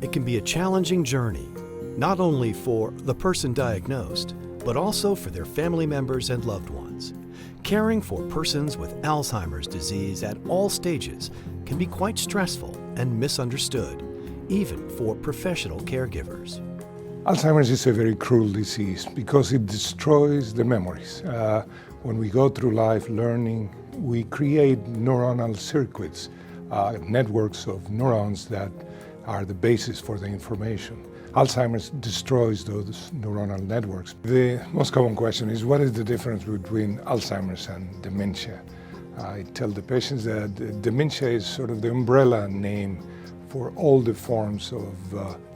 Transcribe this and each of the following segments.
It can be a challenging journey, not only for the person diagnosed, but also for their family members and loved ones. Caring for persons with Alzheimer's disease at all stages can be quite stressful and misunderstood, even for professional caregivers. Alzheimer's is a very cruel disease because it destroys the memories. When we go through life learning, we create neuronal circuits, networks of neurons that are the basis for the information. Alzheimer's destroys those neuronal networks. The most common question is, what is the difference between Alzheimer's and dementia? I tell the patients that dementia is sort of the umbrella name for all the forms of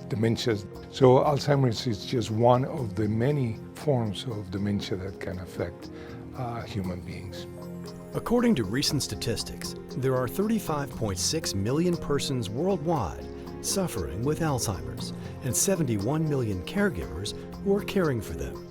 dementia. So Alzheimer's is just one of the many forms of dementia that can affect human beings. According to recent statistics, there are 35.6 million persons worldwide suffering with Alzheimer's and 71 million caregivers who are caring for them.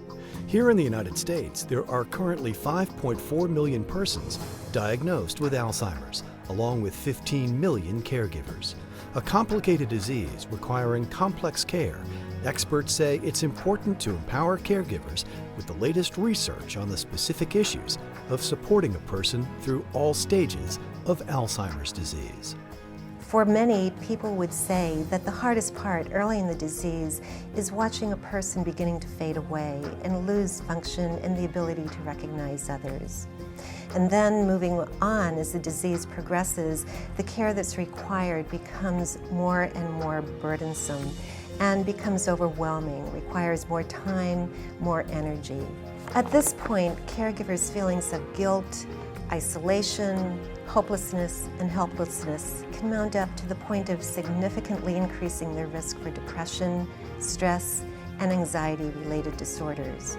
Here in the United States, there are currently 5.4 million persons diagnosed with Alzheimer's, along with 15 million caregivers. A complicated disease requiring complex care, experts say it's important to empower caregivers with the latest research on the specific issues of supporting a person through all stages of Alzheimer's disease. For many, people would say that the hardest part early in the disease is watching a person beginning to fade away and lose function and the ability to recognize others. And then moving on as the disease progresses, the care that's required becomes more and more burdensome and becomes overwhelming, requires more time, more energy. At this point, caregivers' feelings of guilt, isolation, hopelessness, and helplessness can mount up to the point of significantly increasing their risk for depression, stress, and anxiety-related disorders.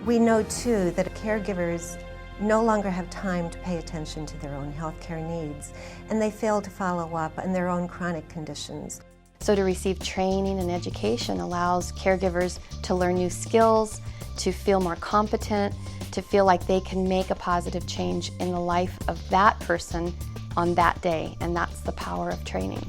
We know, too, that caregivers no longer have time to pay attention to their own healthcare needs, and they fail to follow up on their own chronic conditions. So to receive training and education allows caregivers to learn new skills, to feel more competent, to feel like they can make a positive change in the life of that person on that day, and that's the power of training.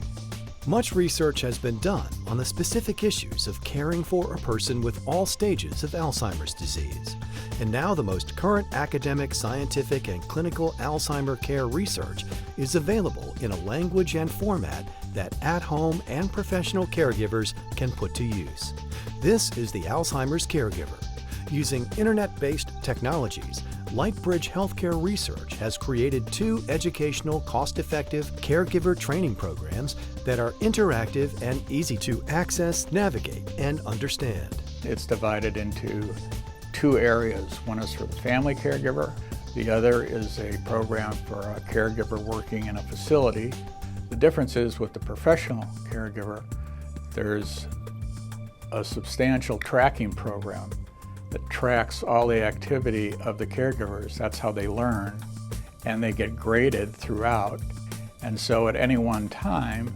Much research has been done on the specific issues of caring for a person with all stages of Alzheimer's disease. And now the most current academic, scientific, and clinical Alzheimer care research is available in a language and format that at-home and professional caregivers can put to use. This is the Alzheimer's Caregiver. Using internet-based technologies, Lightbridge Healthcare Research has created 2 educational, cost-effective caregiver training programs that are interactive and easy to access, navigate, and understand. It's divided into 2 areas. One is for the family caregiver. The other is a program for a caregiver working in a facility. The difference is with the professional caregiver, there's a substantial tracking program that tracks all the activity of the caregivers. That's how they learn, and they get graded throughout. And so at any one time,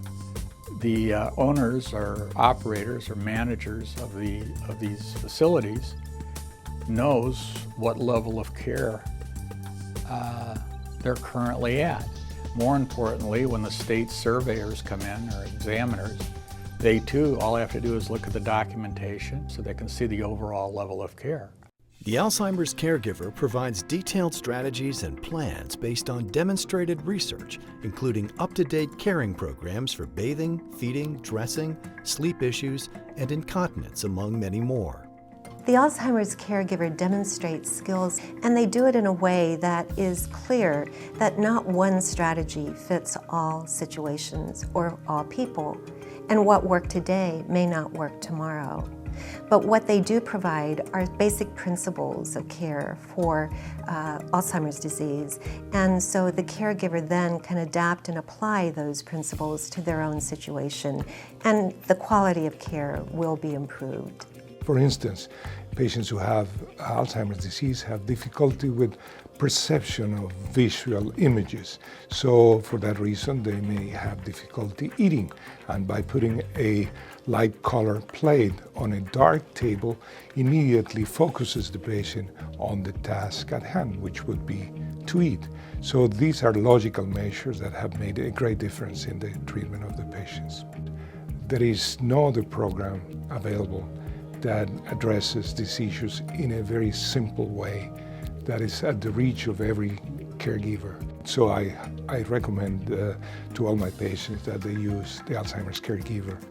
the owners or operators or managers of these facilities knows what level of care they're currently at. More importantly, when the state surveyors come in, or examiners, they too, all they have to do is look at the documentation so they can see the overall level of care. The Alzheimer's Caregiver provides detailed strategies and plans based on demonstrated research, including up-to-date caring programs for bathing, feeding, dressing, sleep issues, and incontinence, among many more. The Alzheimer's Caregiver demonstrates skills, and they do it in a way that is clear that not one strategy fits all situations or all people, and what worked today may not work tomorrow. But what they do provide are basic principles of care for Alzheimer's disease, and so the caregiver then can adapt and apply those principles to their own situation, and the quality of care will be improved. For instance, patients who have Alzheimer's disease have difficulty with perception of visual images. So for that reason, they may have difficulty eating. And by putting a light color plate on a dark table, immediately focuses the patient on the task at hand, which would be to eat. So these are logical measures that have made a great difference in the treatment of the patients. There is no other program available that addresses these issues in a very simple way that is at the reach of every caregiver. So I recommend to all my patients that they use the Alzheimer's Caregiver.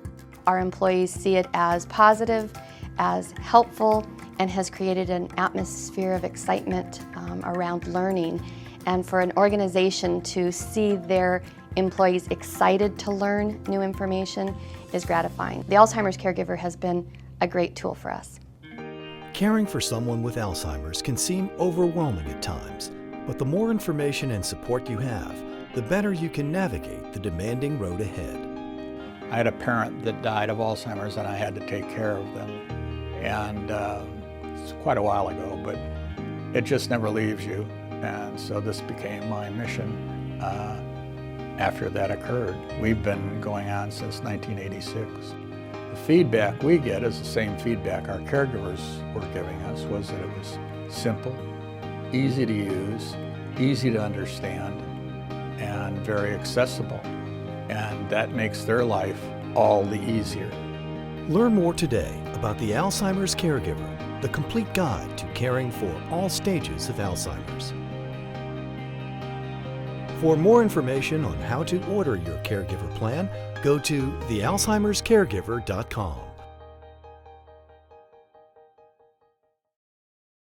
Our employees see it as positive, as helpful, and has created an atmosphere of excitement around learning. And for an organization to see their employees excited to learn new information is gratifying. The Alzheimer's Caregiver has been a great tool for us. Caring for someone with Alzheimer's can seem overwhelming at times, but the more information and support you have, the better you can navigate the demanding road ahead. I had a parent that died of Alzheimer's and I had to take care of them. And it's quite a while ago, but it just never leaves you. And so this became my mission after that occurred. We've been going on since 1986. The feedback we get is the same feedback our caregivers were giving us, was that it was simple, easy to use, easy to understand, and very accessible. And that makes their life all the easier. Learn more today about the Alzheimer's Caregiver, the complete guide to caring for all stages of Alzheimer's. For more information on how to order your caregiver plan, go to thealzheimerscaregiver.com.